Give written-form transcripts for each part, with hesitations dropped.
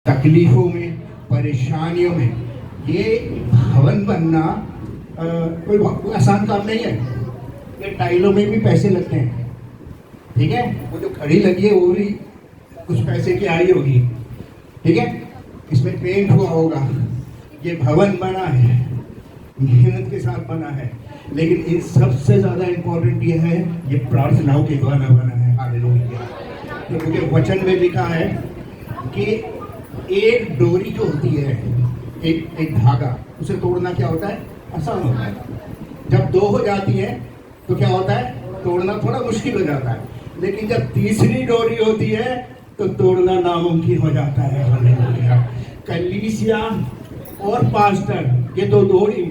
तकलीफों में, परेशानियों में। ये भवन बनना कोई आसान काम नहीं है। ये टाइलों में भी पैसे लगते हैं, ठीक है। वो जो खड़ी लगी है वो भी कुछ पैसे की आई होगी, ठीक है। इसमें पेंट हुआ होगा। ये भवन बना है, मेहनत के साथ बना है, लेकिन इन सबसे ज़्यादा इम्पोर्टेंट ये है, ये प्रार्थनाओं के द्वारा बना है। हालेलुया। तो मुझे वचन में लिखा है कि एक डोरी जो होती है, एक धागा, उसे तोड़ना क्या होता है? आसान होता है। जब दो हो जाती है तो क्या होता है? तोड़ना थोड़ा मुश्किल हो जाता है। लेकिन जब तीसरी डोरी होती है तो तोड़ना नामुमकिन हो जाता है। हालेलुया। कलीसिया और पास्टर, ये दो डोरी,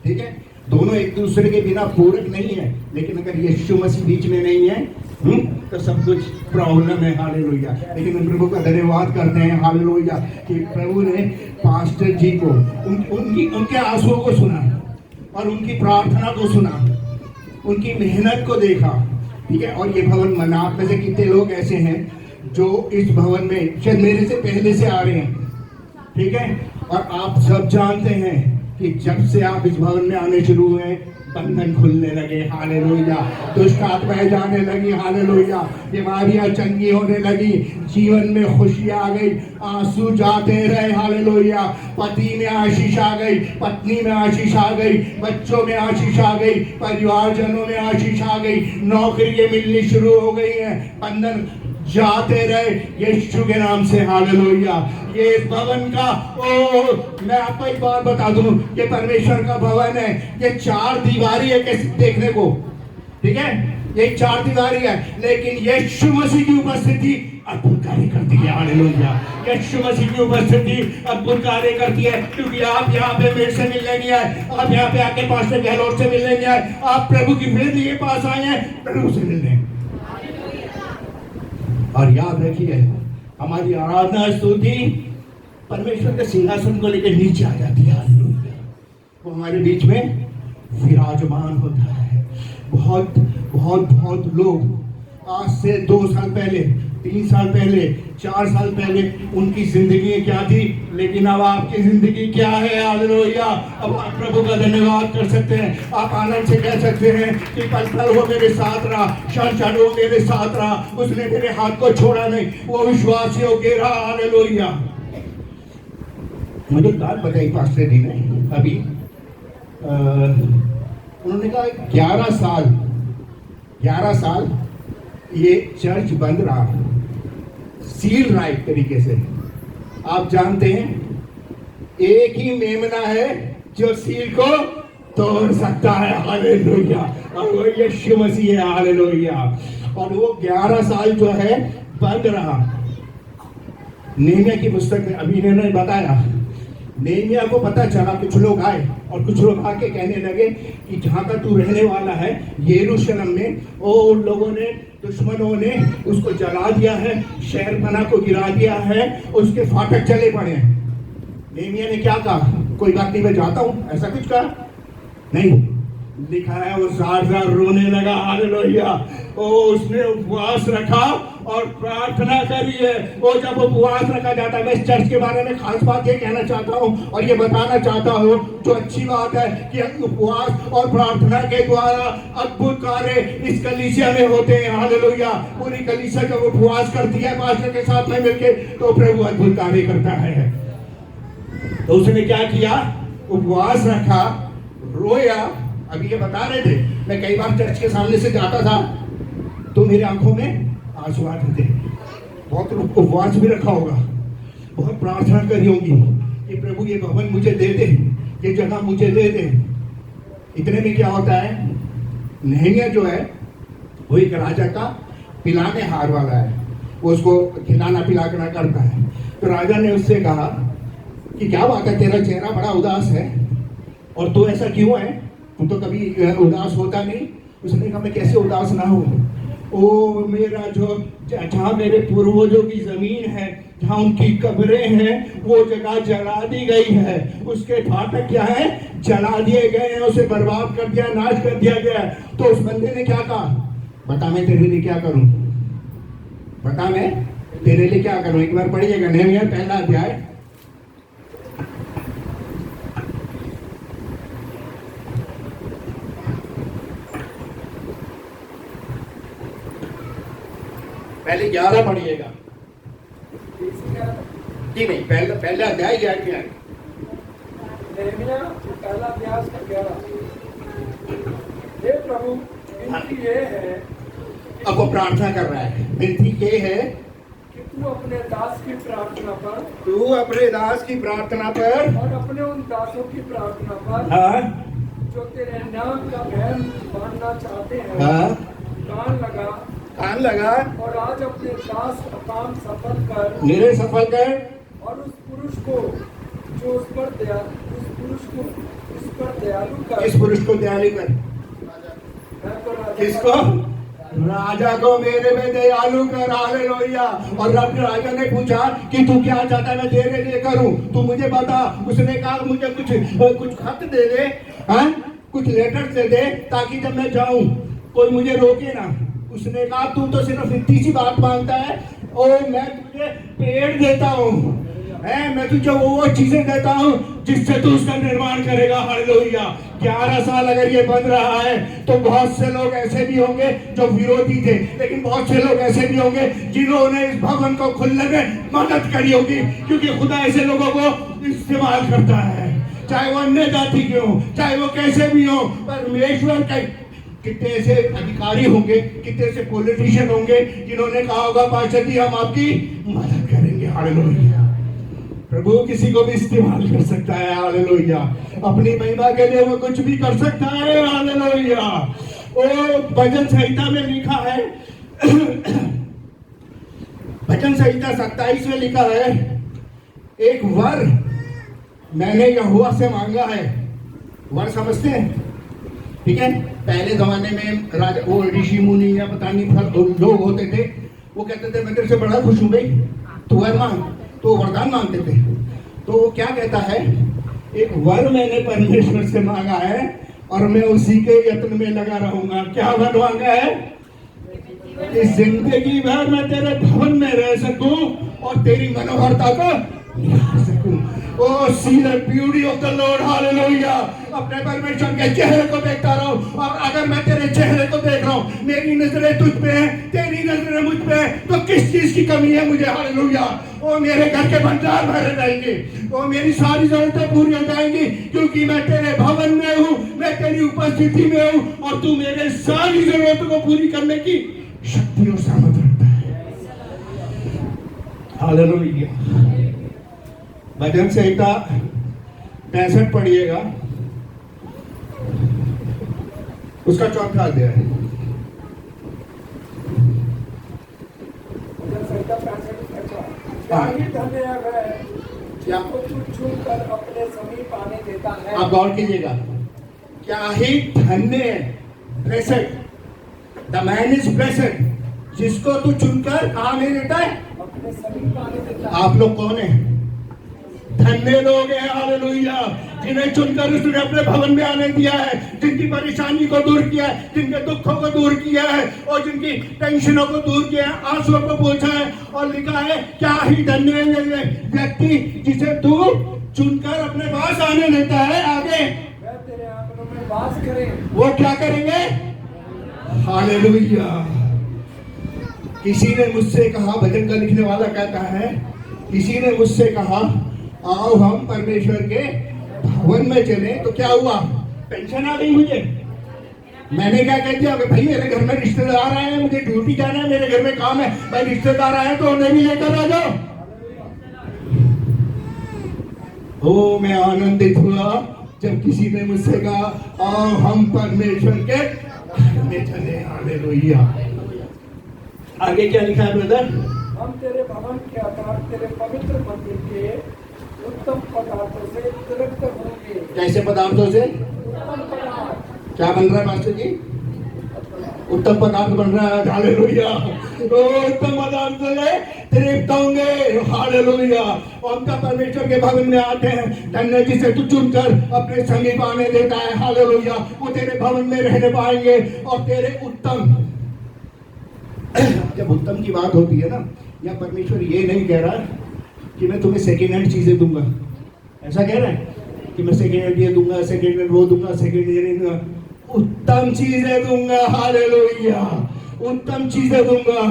ठीक है, दोनों एक दूसरे के बिना पूरक नहीं है। लेकिन अगर यीशु मसीह बीच में नहीं है तो सब कुछ प्रॉब्लम है। हालेलुया। लेकिन हम प्रभु का धन्यवाद करते हैं, हालेलुया, कि प्रभु ने पास्टर जी को उनके आंसुओं को सुना और उनकी प्रार्थना को सुना, उनकी मेहनत को देखा, ठीक है। और ये भवन बना। आप में से कितने लोग ऐसे हैं जो इस भवन में शायद मेरे से पहले से आ रहे हैं, ठीक है। और आप सब जानते हैं कि जब से आप इस भवन में आने शुरू हुए, बंधन खुलने लगे। हालेलुया। दुष्ट आत्माएं जाने लगी। हालेलुया। बीमारियां चंगी होने लगी, जीवन में खुशी आ गई, आंसू जाते रहे। हालेलुया। पति में आशीष आ गई, पत्नी में आशीष आ गई, बच्चों में आशीष आ गई, परिवारजनों में आशीष आ गई, नौकरी मिलनी शुरू हो गई है, बंधन जाते रहे यीशु के नाम से। हालेलुया। ये इस भवन का, मैं आपको एक बात बता दूं, ये परमेश्वर का भवन है। ये चार दीवारी है कैसे देखने को, ठीक है। ये चार दीवारी है, लेकिन यीशु मसीह की उपस्थिति अद्भुत कार्य करती है। हालेलुया। यीशु मसीह की उपस्थिति अद्भुत कार्य करती है, क्योंकि आप यहाँ पे मेरे से मिलने नहीं आए, आप यहाँ पे आके पास्टर गहलोत से मिलने नहीं आए, आप प्रभु की वेदी के पास आए हैं प्रभु से मिलने। और याद रखिए, हमारी आराधना स्तुति परमेश्वर के सिंहासन को लेकर नीचे आ जाती है। हालेलुया। वो हमारे बीच में विराजमान होता है। बहुत बहुत बहुत लोग आज से 2 साल पहले, 3 साल पहले, 4 साल पहले उनकी जिंदगी क्या थी, लेकिन अब आपकी जिंदगी क्या है। हालेलुया। अब आप प्रभु का धन्यवाद कर सकते हैं। आप आनंद से कह सकते हैं कि पल पल वो मेरे साथ रहा, क्षण क्षण वो मेरे साथ रहा, उसने मेरे हाथ को छोड़ा नहीं, वो विश्वासी होके रहा। हालेलुया। मुझे बात बताई पास्टर जी ने अभी, उन्होंने कहा 11 साल ये चर्च बंद रहा, सील रहा एक तरीके से। आप जानते हैं एक ही मेमना है जो सील को तोड़ सकता है। हालेलुया। और वो यीशु मसीह है। हालेलुया। और वो 11 साल जो है बंद रहा। नेहमिया की पुस्तक में अभी इन्होंने बताया, नेहमिया को पता चला, कुछ लोग आए और कुछ लोग आके कहने लगे कि जहाँ का तू रहने वाला है यरूशलेम में, वो उन लोगों ने, दुश्मनों ने उसको जला दिया है, शहर पना को गिरा दिया है, उसके फाटक चले पड़े हैं। नेहमिया ने क्या कहा? कोई बात नहीं, मैं जाता हूँ, ऐसा कुछ कहा नहीं। लिखा है वो जार रोने लगा। हालेलुया। ओ उसने उपवास रखा और प्रार्थना करी है। वो जब उपवास रखा जाता है, मैं इस चर्च के बारे में खास बात ये कहना चाहता हूँ और ये बताना चाहता हूँ, जो अच्छी बात है कि उपवास और प्रार्थना के द्वारा अद्भुत कार्य इस कलीसिया में होते हैं। हालेलुया। पूरी कलीसिया जब उपवास करती है पास्टर के साथ में मिलके, तो प्रभु अद्भुत कार्य करता है। तो उसने क्या किया? उपवास रखा, रोया। अभी ये बता रहे थे, मैं कई बार चर्च के सामने से जाता था तो मेरी आंखों में आंसू आते थे। बहुत उपवास भी रखा होगा, बहुत प्रार्थना करी होगी कि प्रभु ये भवन मुझे दे दे, ये जगह मुझे दे दे। इतने में क्या होता है, नेहमिया जो है वो एक राजा का पिलाने हार वाला है, वो उसको खिलाना पिलाना करता है। तो राजा ने उससे कहा कि क्या बात है, तेरा चेहरा बड़ा उदास है और तू ऐसा क्यों है, तू तो कभी उदास होता नहीं। उसने कहा मैं कैसे उदास ना हूँ, ओ मेरा जो जहाँ मेरे पूर्वजों की जमीन है, जहाँ उनकी कब्रें हैं, वो जगह जला दी गई है, उसके फाटक क्या है, जला दिए गए हैं, उसे बर्बाद कर दिया, नाश कर दिया गया। तो उस बंदे ने क्या कहा? बता मैं तेरे लिए क्या करूं, बता मैं तेरे लिए क्या करूं, एक बार पढ़िएगा नहमीया पहला अध्याय। पहले 11 पढ़िएगा जी, नहीं पहला अध्याय 11। नहमीया पहला अध्याय का 11। हे प्रभु, विनती ये है, अब वो प्रार्थना कर रहा है, विनती ये है कि तू अपने दास की प्रार्थना पर, तू अपने दास की प्रार्थना पर और अपने उन दासों की प्रार्थना पर, हाँ जो तेरे नाम का भय मानना चाहते हैं, हाँ कान लगा और आज अपने दास का काम सफल कर, मेरे सफल कर, और उस पुरुष को उस पर दयालु कर। इस पुरुष को दयालु कर, मैं तो राजा किसको? राजा को मेरे में दयालु कर, हालेलुया। और रब राजा ने पूछा कि तू क्या चाहता है मैं तेरे लिए करूं, तू मुझे बता। उसने कहा मुझे कुछ खत दे दे, हाँ कुछ लेटर दे दे, ताकि जब मैं जाऊं कोई मुझे रोके ना। उसने कहा तू तो सिर्फ इतनी सी बात मांगता है, और मैं तुझे पेड़ देता हूँ, मैं तुझे वो चीजें देता हूँ जिससे तू उसका निर्माण करेगा, हालेलुया। 11 साल अगर ये बन रहा है तो बहुत से लोग ऐसे भी होंगे जो विरोधी थे, लेकिन बहुत से लोग ऐसे भी होंगे जिन्होंने इस भवन को खुलने में मदद करी होगी, क्योंकि खुदा ऐसे लोगों को इस्तेमाल करता है, चाहे वो अन्य जाति के हो, चाहे वो कैसे भी हो। परमेश्वर का कितने ऐसे अधिकारी होंगे, कितने ऐसे पॉलिटिशियन होंगे जिन्होंने कहा होगा पास्टर जी हम आपकी मदद करेंगे, हालेलुया। प्रभु किसी को भी इस्तेमाल कर सकता है, हालेलुया। अपनी महिमा के लिए वो कुछ भी कर सकता है, हालेलुया। वो भजन संहिता में लिखा है, भजन संहिता 27 में लिखा है, एक वर मैंने यहोवा से मांगा है। वर समझते हैं? ठीक है, पहले जमाने में राजा वो ऋषि मुनि या पता नहीं लोग होते थे, वो कहते थे मैं तेरे से बड़ा खुश हूं भाई, तू वर मांग, तो वरदान मांगते थे। तो वो क्या कहता है, एक वर मैंने परमेश्वर से मांगा है और मैं उसी के यत्न में लगा रहूंगा। क्या वर मांगा है? इस जिंदगी भर मैं तेरे भवन में रह सकूं और तेरी मनोहरता को निहार सकूं। O see the beauty of the Lord, hallelujah. अपने परमेश्वर के चेहरे को देखता रहो, और अगर मैं तेरे चेहरे को देख रहा हूं, मेरी नजरें तुझ पे है, तेरी नजरें मुझ पे है, तो किस चीज की कमी है मुझे, हालेलुया। ओ मेरे घर के भंडार भरे जाएंगे, ओ मेरी सारी जरूरतें पूरी हो जाएंगी, क्योंकि मैं तेरे भवन में हूं, मैं तेरी उपस्थिति में हूं, और तू मेरे सारी जरूरतों को पूरी करने की शक्ति और सामर्थ्य रखता है, हालेलुया। भजन संहिता 65 पढ़िएगा, उसका 4था अध्याय है। धन्य है जिसको तू चुनकर अपने समीप आने देता है। आप गौर कीजिएगा, क्या ही धन्य है, blessed, the man is blessed, जिसको तू चुनकर कहाँ आने देता है, अपने समीप आने देता है। आप लोग कौन है? धन्य लोग हैं, हालेलुया, जिन्हें चुनकर उसने अपने भवन में आने दिया है, जिनकी परेशानी को दूर किया है, जिनके दुखों को दूर किया है, और जिनकी टेंशनों को दूर किया है, आंसुओं को पोंछा है, और लिखा है क्या ही धन्य है ये व्यक्ति जिसे तू चुनकर अपने पास आने देता है। आगे वह तेरे आंगनों में वास करें। वो क्या करेंगे? हालेलुया। किसी ने मुझसे कहा, भजन का लिखने वाला कहता है, किसी ने मुझसे कहा आओ हम परमेश्वर के भवन में चले, तो क्या हुआ? पेंशन आ गई मुझे। मैंने क्या कह दिया, भाई मेरे घर में रिश्तेदार आए हैं, मुझे ड्यूटी जाना है, मेरे घर में काम है, भाई रिश्तेदार आए तो उन्हें भी लेकर आ जाओ। ओ मैं आनंदित हुआ जब किसी ने मुझसे कहा आओ हम परमेश्वर के घर में चले, हालेलुया। आगे क्या लिखा है ब्रदर? हम तेरे भवन के आधार तेरे पवित्र मंदिर के उत्तम पदार्थों से तृप्त होंगे। कैसे पदार्थों से? उत्तम पदार्थ। क्या बन रहा है मास्टर जी? उत्तम पदार्थ बन रहा है, हालेलुया। उत्तम पदार्थ से तृप्त होंगे, हालेलुया। उनका परमेश्वर के भवन में आते हैं, धन्य जिसे तू चुनकर अपने समीप आने देता है, हालेलुया। वो तेरे भवन में रहने पाएंगे और तेरे उत्तम, जब उत्तम की बात होती है ना, या परमेश्वर ये नहीं कह रहा कि मैं तुम्हें सेकेंड हैंड चीजें दूंगा, ऐसा कह रहा है कि मैं सेकेंड हैंड ये दूंगा, सेकेंड हैंड वो दूंगा, सेकेंड हैंड ये दूंगा, उत्तम चीजें दूंगा। हालेलुया, उत्तम चीजें दूंगा,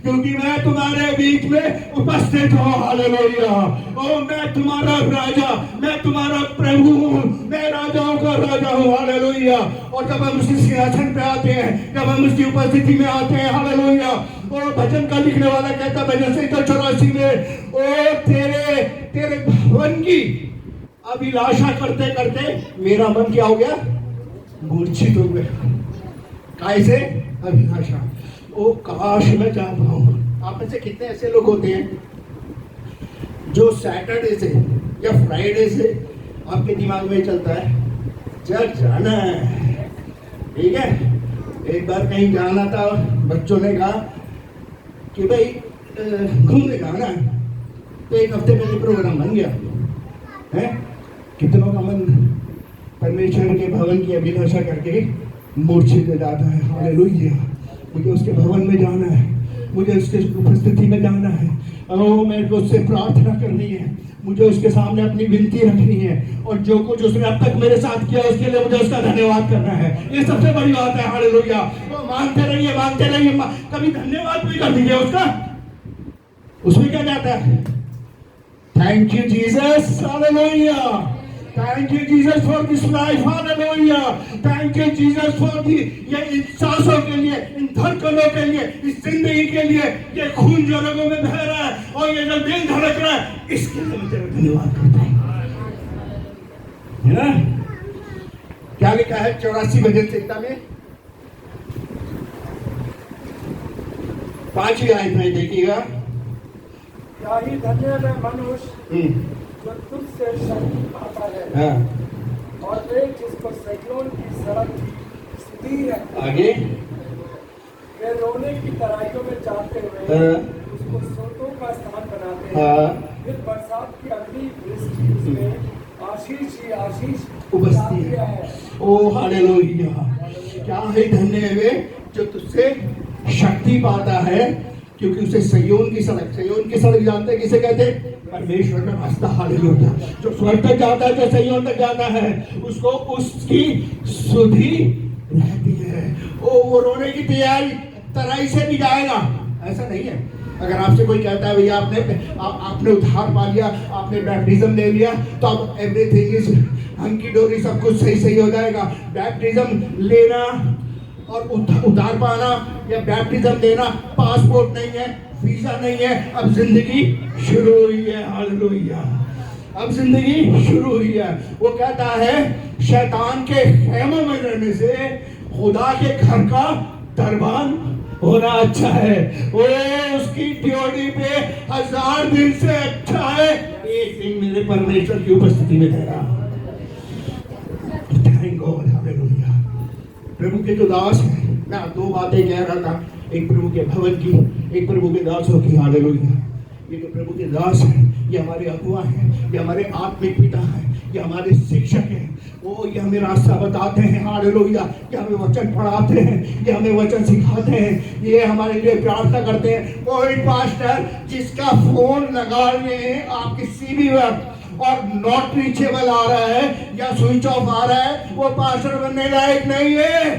क्योंकि मैं तुम्हारे बीच में उपस्थित हूँ। हालेलुया, ओ मैं तुम्हारा राजा, मैं तुम्हारा प्रभु हूँ, मैं राजाओं का राजा हूँ। हालेलुया, और जब हम उसके सिंहासन पे आते हैं, जब हम उसकी उपस्थिति में आते हैं, हालेलुया, और भजन का लिखने वाला कहता है भजन संहिता 84 में, ओ तेरे भवन की अभिलाषा करते करते मेरा मन क्या हो गया, मूर्छित हो गया। कैसे? अभिलाषा, ओ काश मैं जा पाऊं। आप में से कितने ऐसे लोग होते हैं जो सैटरडे से या फ्राइडे से आपके दिमाग में चलता है चल जाना है, ठीक है। एक बार कहीं जाना था, बच्चों ने कहा कि भाई घूमने जाना है, तो एक हफ्ते पहले प्रोग्राम बन गया है। कितनों का मन परमेश्वर के भवन की अभिलाषा करके मूर्छित हो जाता है। हालेलुया, मुझे उसके भवन में जाना है, मुझे उसके उपस्थिति में जाना है, ओ मेरे को उससे प्रार्थना करनी है, मुझे उसके सामने अपनी विनती रखनी है, और जो कुछ उसने अब तक मेरे साथ किया उसके लिए मुझे उसका धन्यवाद करना है। ये सबसे बड़ी बात है। हालेलुया, तो मांगते रहिए, मांगते रहिए, कभी धन्यवाद भी कर दीजिए उसका। उसमें क्या जाता है? Thank you Jesus, hallelujah, thank you Jesus for this life, hallelujah, thank you Jesus for the, ये इन सांसों के लिए, इन धड़कनों के लिए, इस जिंदगी के लिए, ये खून जो रगों में बह रहा है और ये जो दिल धड़क रहा है, इसके लिए मैं तेरा धन्यवाद करता हूँ। है ना? क्या लिखा है 84 भजन संहिता में? 5 आयत में देखिएगा। क्या ही धन्य है मनुष्य जो तुझसे शक्ति पाता है, हाँ, और वे जिसको सैक्लोन की सड़क स्थिर है, आगे वे रोने की तराइयों में जाते हुए उसको सोतों का स्थान बनाते हैं। फिर बरसात की अगली वृष्टि उसमें आशीष ही आशीष उपस्थित है। ओ हालेलुया, क्या है धन्य है वे जो तुझसे शक्ति पाता है, क्योंकि उसे सिय्योन की सड़क जानते हैं किसे कहते हैं? परमेश्वर का रास्ता। हालेलुया, जो स्वर्ग तक जाता है, जो सिय्योन तक जाता है, उसको उसकी सुधि रहती है। ओ वो रोने की तराई से भी जाएगा, ऐसा नहीं है। अगर आपसे कोई कहता है भैया आपने उद्धार पा लिया, आपने बैप्टिज्म ले लिया, तो अब एवरीथिंग इज हंकी डोरी, सब कुछ सही हो जाएगा। बैप्टिज्म लेना और उद्धार पाना या बैप्टिज्म लेना पासपोर्ट नहीं है, वीजा नहीं है, अब जिंदगी शुरू हुई है। हालेलुया, अब जिंदगी शुरू हुई है। वो कहता है शैतान के खेमों में रहने से खुदा के घर का दरबान होना अच्छा है। वो उसकी ड्यूटी पे 1000 दिन से अच्छा है एक दिन मेरे परमेश्वर की उपस्थिति में ठहरा। Thank God, hallelujah. प्रभु के जो दास हैं, मैं 2 बातें कह रहा था, एक प्रभु के भवन की, एक प्रभु के दासों की। हालेलुया, ये जो प्रभु के दास हैं, ये हमारे अगुआ हैं, ये हमारे आत्मिक पिता हैं, ये हमारे शिक्षक हैं। वो ये हमें रास्ता बताते हैं। हालेलुया, ये हमें वचन पढ़ाते हैं, ये हमें वचन सिखाते हैं, ये हमारे लिए प्रार्थना करते हैं। कोई पास्टर जिसका फोन लगा रहे हैं आपकी सीबी पर और नॉट रीचेबल आ रहा है या स्विच ऑफ आ रहा है, वो पास्टर बनने लायक नहीं है,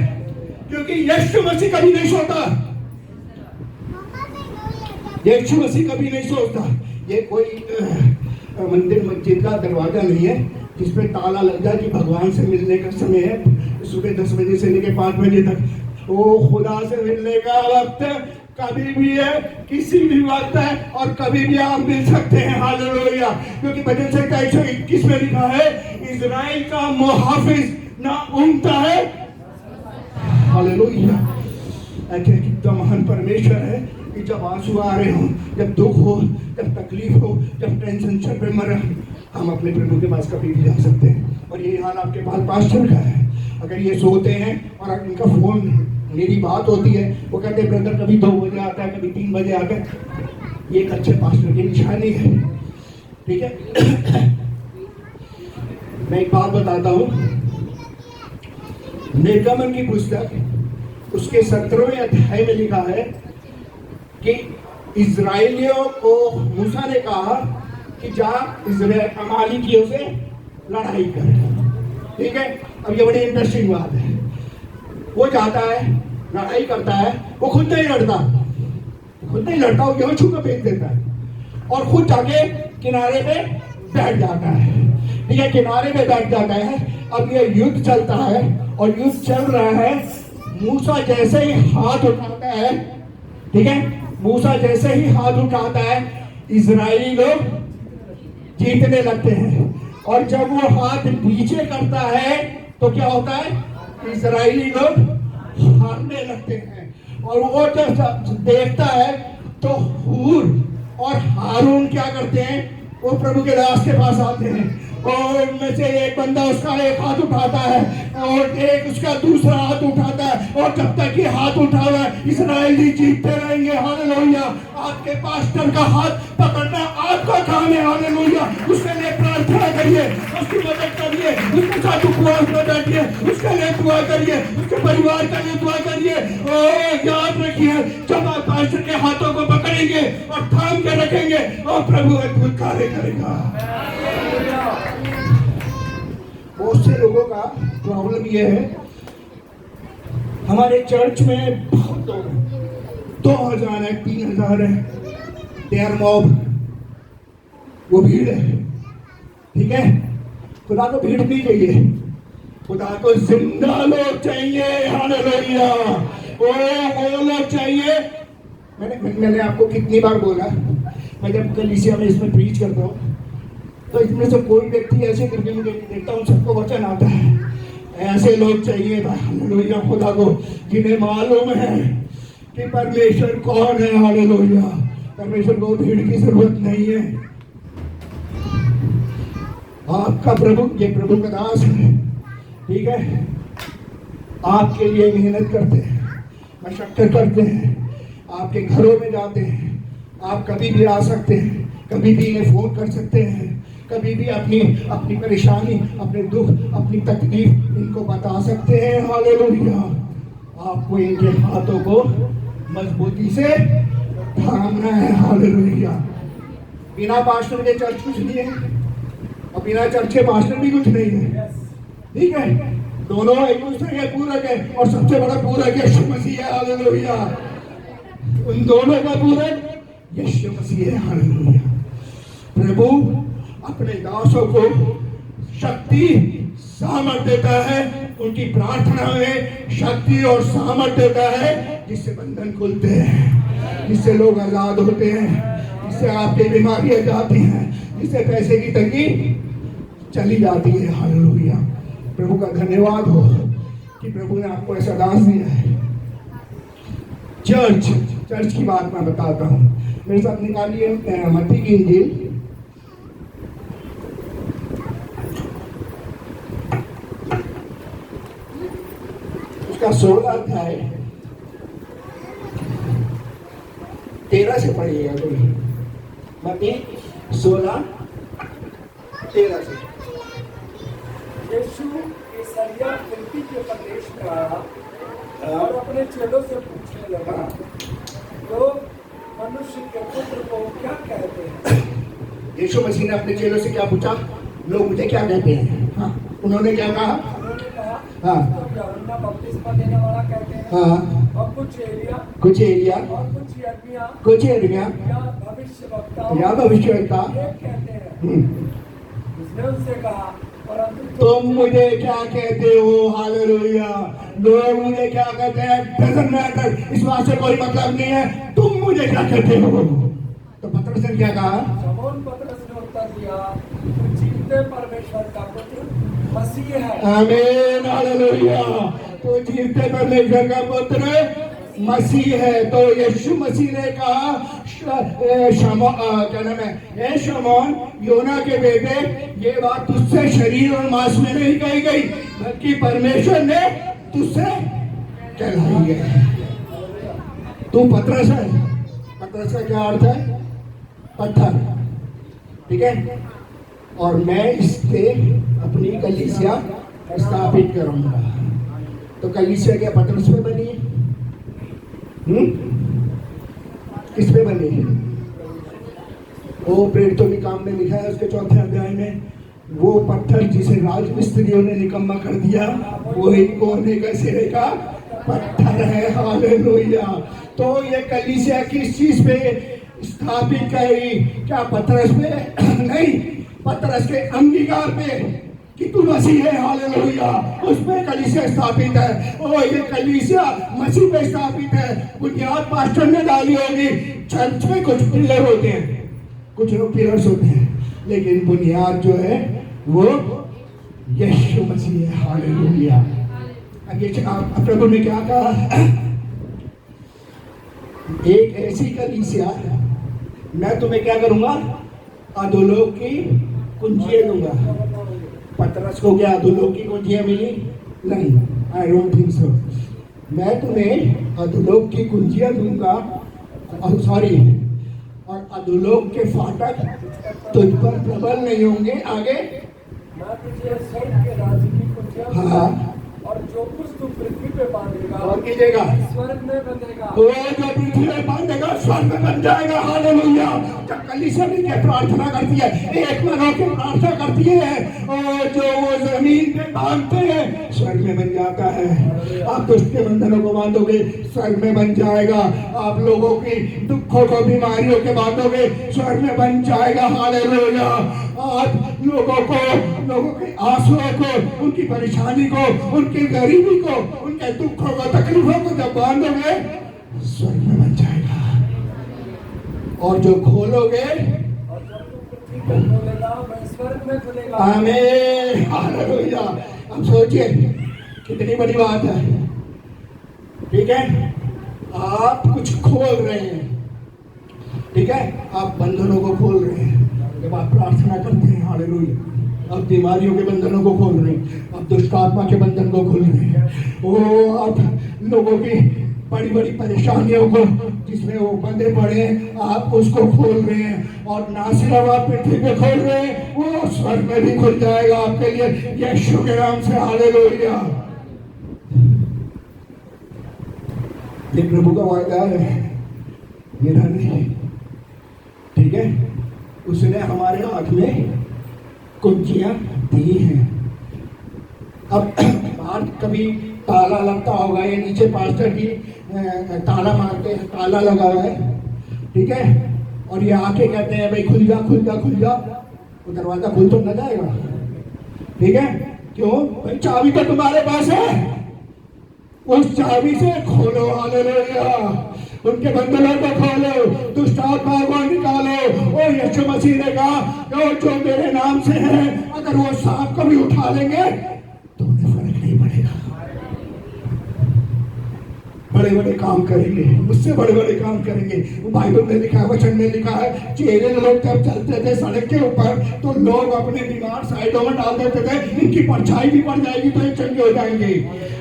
क्योंकि यीशु मसीह कभी नहीं सोता। यीशु मसीह कभी नहीं सोचता। ये कोई मंदिर मस्जिद का दरवाजा नहीं है जिस पे ताला लग जाए कि भगवान से मिलने का समय है सुबह 10 बजे से लेकर 5 बजे तक। वो खुदा से मिलने का वक्त कभी भी है, किसी भी वक्त है, और कभी भी आप मिल सकते हैं। हालेलुया, क्योंकि भजन संहिता 121 में लिखा है इज़राइल का मुहाफिज ना ऊँगता है। हालेलुया, कितना महान परमेश्वर है कि जब आंसू आ रहे हो, जब दुख हो, जब तकलीफ हो, जब टेंशन चल पे मर, हम अपने प्रभु के पास कभी भी जा सकते हैं। और ये हाल आपके पास पास्टर का है। अगर ये सोते हैं और इनका फोन, मेरी बात होती है, वो कहते हैं ब्रदर कभी 2 बजे आता है, कभी 3 बजे आता है, ये एक अच्छे पास्टर की निशानी है। ठीक है, मैं एक बात बताता हूँ। निर्गमन की पुस्तक उसके 17वें अध्याय में लिखा है कि इजराइलियों को मूसा ने कहा कि जा इजराइल अमालेकियों से लड़ाई कर। ठीक है, अब ये बड़ी इंटरेस्टिंग बात है। वो जाता है, लड़ाई करता है, वो खुद नहीं लड़ता, वो यहाँ छू कर फेंक देता है और खुद जाके किनारे पे बैठ जाता है। ठीक है, किनारे पे बैठ जाता है। अब ये युद्ध चलता है और युद्ध चल रहा है। मूसा जैसे ही हाथ उठाता है, ठीक है, मूसा जैसे ही हाथ उठाता है, इजरायली लोग जीतने लगते हैं। और जब वो हाथ नीचे करता है तो क्या होता है, इजरायली लोग हारने लगते हैं। और वो जब देखता है तो हूर और हारून क्या करते हैं, वो प्रभु के दास के पास आते हैं और उनमें से एक बंदा उसका एक हाथ उठाता है और एक उसका दूसरा हाथ उठाता है। और जब तक ये हाथ उठा हुआ है, इस्राएली जीतते रहेंगे। हालेलुया। आपके पास्टर का हाथ पकड़ना आपका काम है। हालेलुया। उसके लिए प्रार्थना करिए, उसकी मदद करिए, उसके साथ उपवास में बैठिए, उसके लिए दुआ करिए, उसके परिवार के लिए दुआ करिए। और याद रखिए, जब आप पास्टर के हाथों को पकड़ेंगे और थाम के रखेंगे और प्रभु अद्भुत कार्य करेगा। बहुत से लोगों का प्रॉब्लम ये है, हमारे चर्च में बहुत लोग हैं, 2000 है, 3000 है, देयर मॉब, वो भीड़ है। ठीक है, खुदा को भीड़ नहीं चाहिए, खुदा को जिंदा लोग चाहिए। हालेलुया। वो लोग चाहिए। मैंने आपको कितनी बार बोला, मैं जब कलीसिया में इसमें प्रीच करता हूँ तो इसमें से कोई व्यक्ति ऐसे करके मुझे देखता हूँ, सबको वचन आता है। ऐसे लोग चाहिए हालेलुया खुदा को, जिन्हें मालूम है कि परमेश्वर कौन है। हालेलुया। परमेश्वर को भीड़ की जरूरत नहीं है। आपका प्रभु, ये प्रभु का दास है। ठीक है, आपके लिए मेहनत करते हैं, मशक्कत करते हैं, आपके घरों में जाते हैं। आप कभी भी आ सकते हैं, कभी भी इन्हें फोन कर सकते हैं, कभी भी अपनी परेशानी, अपने दुख, अपनी तकलीफ इनको बता सकते हैं। हालेलुया। आपको इनके हाथों को मजबूती से थामना है। हालेलुया। बिना पास्टर के चर्च कुछ नहीं है और बिना चर्च के पास्टर भी कुछ नहीं है। ठीक है, दोनों एक दूसरे के पूरक है और सबसे बड़ा पूरक यीशु मसीह है। हालेलुया। उन दोनों का पूरक यीशु मसीह है। हालेलुया। प्रभु अपने दासों को शक्ति सामर्थ देता है, उनकी प्रार्थना में शक्ति और सामर्थ देता है, जिससे बंधन खुलते हैं, जिससे लोग आजाद होते हैं, जिससे आपकी बीमारियां जाती हैं, जिससे पैसे की तंगी चली जाती है। हालेलुया। प्रभु का धन्यवाद हो कि प्रभु ने आपको ऐसा दास दिया है। चर्च की बात मैं बताता हूँ, मेरे साथ निकालिए मत्ती की इंजील, उसका 16 अध्याय 13 से पढ़िएगा कोई। मत्ती 16:13 से। यीशु कैसरिया फिलिप्पी के प्रदेश में आया और अपने चेलों से पूछने लगा, तो मनुष्य के पुत्र को क्या कहते हैं? यीशु मसीह ने अपने चेलों से क्या पूछा, लोग मुझे क्या कहते हैं? हाँ, उन्होंने क्या कहा? उन्होंने कहा, हाँ, यूहन्ना बपतिस्मा देने वाला कहते हैं, हाँ, और कुछ एलिया, और कुछ यिर्मयाह या भविष्यवक्ता कहते हैं। उसने उनसे कहा, परंतु तुम मुझे क्या कहते हो? हालेलुया। लोग मुझे क्या कहते हैं डजंट मैटर, इस बात से कोई मतलब नहीं है, तुम मुझे क्या कहते हो? तो पतरस ने क्या कहा? शमौन पतरस ने उत्तर दिया, तू जीवते परमेश्वर का पुत्र मसीह है। आमीन। हालेलुया। तो जीवते परमेश्वर का पुत्र मसीह है। तो यीशु मसीह ने कहा, क्या नाम है, हे शमौन, योना के बेटे, ये बात तुझसे शरीर और मांस में नहीं कही गई, बल्कि परमेश्वर ने तुझसे कहलाई है। तू पतरस है। पतरस का क्या अर्थ है? पत्थर। ठीक है, और मैं इस पे अपनी कलीसिया स्थापित करूंगा। तो कलीसिया क्या पतरस में बनी? किस पे बनी? वो प्रेरितों के काम में लिखा है उसके 4थे अध्याय में, वो पत्थर जिसे राजमिस्त्रियों ने निकम्मा कर दिया वही कोने का सिरे का पत्थर है। हालेलुया। तो ये कलीसिया किस चीज पे स्थापित करी? क्या पतरस पे? नहीं, पतरस के अंगीकार पे कि तू मसीह है। हालेलुया। उस पे कलीसिया स्थापित है। और ये कलीसिया मसीह पे स्थापित है। बुनियाद पास्टर ने डाली होगी। चर्च में कुछ पिलर होते हैं, कुछ लोग पिलर्स होते हैं, लेकिन बुनियाद जो है वो यीशु मसीह है। हालेलुया। अब ये प्रभु ने क्या कहा? एक ऐसी कलीसिया मैं तुम्हें क्या करूंगा? अधोलोक की कुंजियां दूंगा। पतरस को क्या अधोलोक की कुंजियां मिली? नहीं, आई डोंट थिंक सो। मैं तुम्हें अधोलोक की कुंजियां दूंगा, सॉरी, और अधोलोक के फाटक तुझ पर प्रबल नहीं होंगे। आगे, मैं तुझे स्वर्ग के राज्य की कुंजियां, हाँ, और जो कुछ तू पृथ्वी पे बांधेगा और कीजिएगा, स्वर्ग में बंधेगा। वो जो पृथ्वी में बांधेगा स्वर्ग में बन जाएगा। हालेलुया। जब कलीसिया मिलकर प्रार्थना करती है, एक मन होकर प्रार्थना करती है, और जो वो जमीन पे बांधते हैं स्वर्ग में बन जाता है। आप दुष्ट के बंधनों को बांधोगे स्वर्ग में बन जाएगा। आप लोगों की दुखों को, बीमारियों के बांधोगे स्वर्ग में बन जाएगा। हालेलुया। आप लोगों के आंसुओं को, उनकी परेशानी को, उनकी गरीबी को, उनके दुखों को, तकलीफों को जब बांधोगे स्वर्ग में बन जाएगा। और जो खोलोगे, और जब तू पृथ्वी पे खोलेगा मैं स्वर्ग में खुलेगा। आमीन। हालेलुया। अब सोचिए कितनी बड़ी बात है। ठीक है, आप कुछ खोल रहे हैं, ठीक है, आप बंधनों को खोल रहे हैं जब आप प्रार्थना करते हैं। हालेलुया। आप बीमारियों के बंधनों को खोल रहे हैं, आप दुष्ट आत्मा के बंधन को खोल रहे हैं। वो आप लोगों की बड़ी बड़ी परेशानियों को जिसमें वो बंधे पड़े हैं, आप उसको खोल रहे हैं। और ना सिर्फ आप पृथ्वी पे खोल रहे हैं, वो स्वर्ग में भी खुल जाएगा आपके लिए यीशु के नाम से। हालेलुया। ये प्रभु का वायदा है, मेरा नहीं। ठीक है, उसने हमारे हाथ में कुंजियां दी हैं। अब बाहर कभी ताला लगता होगा, ये नीचे पास्टर की ताला मारते हैं, ताला लगा हुआ है, ठीक है, और ये आके कहते हैं भाई खुल जा खुल जा खुल जा, वो दरवाजा खुल तो न जाएगा। ठीक है, क्यों भाई? चाबी तो तुम्हारे पास है, उस चाबी से खोलो। हालेलुया। उनके बंधनों को खोलो, दुष्ट आत्माओं को निकालो। और यीशु मसीह ने कहा जो मेरे नाम से है, अगर वो सांप को भी उठा लेंगे तो उन्हें फर्क नहीं पड़ेगा। बड़े बड़े काम करेंगे, मुझसे बड़े बड़े काम करेंगे। बाइबल में लिखा है, वचन में लिखा है, चेहरे लोग जब चलते थे सड़क के ऊपर तो लोग अपने बीमार साइडों में डाल देते थे, इनकी परछाई भी पड़ जाएगी तो ये चंगे हो जाएंगे।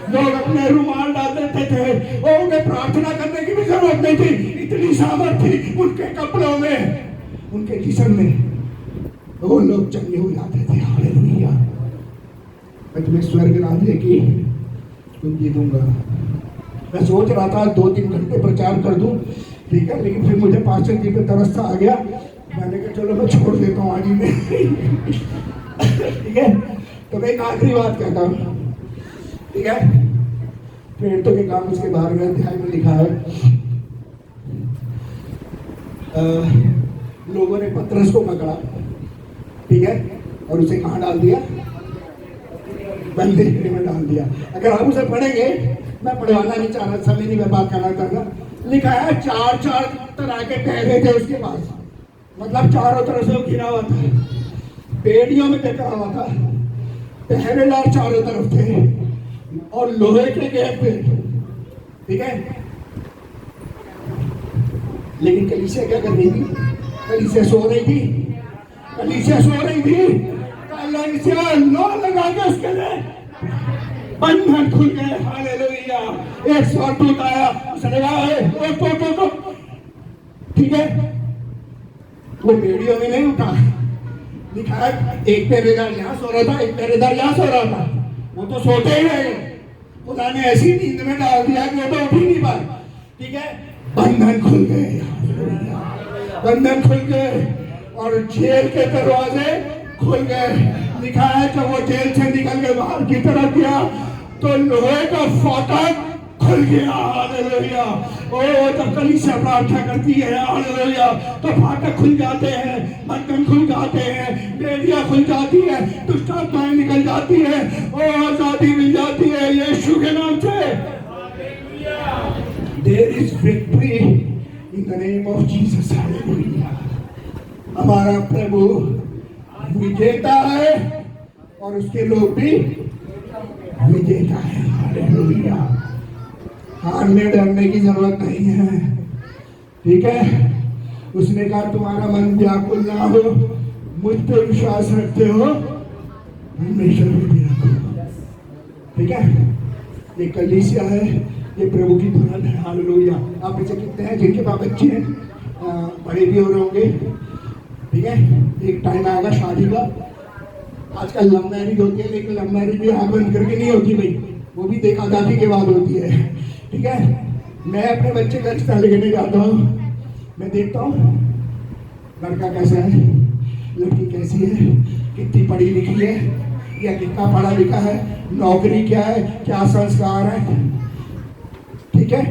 लोग अपने रुमाल डाल देते थे, और उन्हें प्रार्थना करने की भी जरूरत नहीं थी, इतनी सामर्थ थी उनके कपड़ों में, उनके जिस्म में, वो लोग चंगे हो जाते थे। हालेलुया। मैं तुम्हें स्वर्ग राज्य की कुंजी दूंगा। मैं सोच रहा था 2-3 घंटे प्रचार कर दूं, ठीक है, लेकिन फिर मुझे पास्टर जी पे तरस सा आ गया। मैंने कहा चलो मैं छोड़ देता हूँ आज ही में। ठीक है, तो मैं एक आखिरी बात कहता हूँ, ठीक है। प्रेरितों के काम उसके 12वें अध्याय में लिखा है, लोगों ने पतरस को पकड़ा, ठीक है, और उसे कहाँ डाल दिया? बंदी गृह में डाल दिया। अगर आप उसे पढ़ेंगे, मैं पढ़वाना नहीं चाह रहा, समय नहीं मैं बात करना चाहता, लिखा है 4 तरह के पहरे थे उसके पास, मतलब चारों तरफ से वो घिरा हुआ था, बेड़ियों में टेका हुआ था, पहरेदार चारों तरफ थे, और लोहे के गेट पे, ठीक है। लेकिन कलीसिया क्या कर रही थी? कलीसिया सो रही थी, कलीसिया सो रही थी, कलीसिया लो लगा के उसके लिए बंधन खुल गए। हालेलुया। एक स्वर्गदूत आया, उसने कहा तो ठीक है, वो बेड़ियों में नहीं उठा, लिखा है एक पहरेदार यहाँ सो रहा था, एक पहरेदार यहाँ सो रहा था, वो तो सोते ही रहे, खुदा ने ऐसी नींद में डाल दिया कि वो तो उठ ही नहीं पाए। ठीक है, बंधन खुल गए, बंधन खुल गए और जेल के दरवाजे खुल गए। लिखा है जब वो जेल से निकल के बाहर की तरफ गया तो लोहे का फाटक खुल गया। हालेलुया। ओ जब कलीसिया प्रार्थना करती है हालेलुया तो फाटक खुल जाते हैं, बंधन खुल जाते हैं, बेड़ियां खुल जाती है, दुष्ट आत्माएं निकल जाती है, ओ आजादी मिल जाती है यीशु के नाम से। There is victory in the name of Jesus. Hallelujah. हमारा प्रभु विजेता है और उसके लोग भी विजेता है। हालेलुया। हारने डरने की जरूरत नहीं है, ठीक है। उसने कहा तुम्हारा मन व्याकुल ना हो, मुझ पे विश्वास रखते हो, हमेशा भी रखो, ठीक है। ये कलीसिया है, ये प्रभु की धुन है। हालेलुया। आप में से कितने हैं जिनके पास बच्चे हैं, बड़े भी हो रहे होंगे, ठीक है। एक टाइम आएगा शादी का, आजकल लव मैरिज होती है लेकिन लव मैरिज भी आंख बंद करके नहीं होती भाई, वो भी देखा दाखी के बाद होती है, ठीक है। मैं अपने बच्चे का रिश्ता लेने जाता हूँ, मैं देखता हूँ लड़का कैसा है, लड़की कैसी है, कितनी पढ़ी लिखी है या कितना पढ़ा लिखा है, नौकरी क्या है, क्या संस्कार है, ठीक है।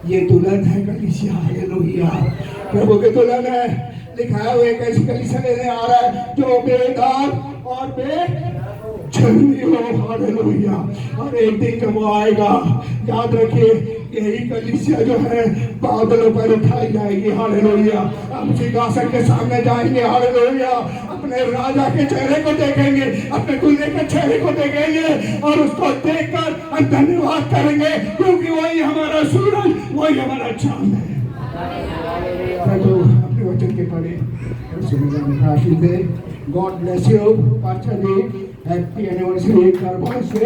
ये दुल्हन है कलीसिया। हालेलुया। प्रभु के दुल्हन है। लिखा है वो एक ऐसी कलीसिया लेने आ रहा है जो बेदाग और बेछलनी हो। हालेलुया। और एक दिन जब वो आएगा, याद रखिए यही कलीसिया जो है बादलों पर उठाई जाएगी। हालेलुया। हम सिंहासन के सामने जाएंगे। हालेलुया। अपने राजा के चेहरे को देखेंगे, अपने दूल्हे के चेहरे को देखेंगे और उसको देखकर हम धन्यवाद करेंगे क्योंकि वही हमारा सूरज, वही हमारा चांद है। तो अपने वचन के पढ़े आशीष दे। God bless you. पाचा जी हैप्पी एनिवर्सरी एक बार बहुत से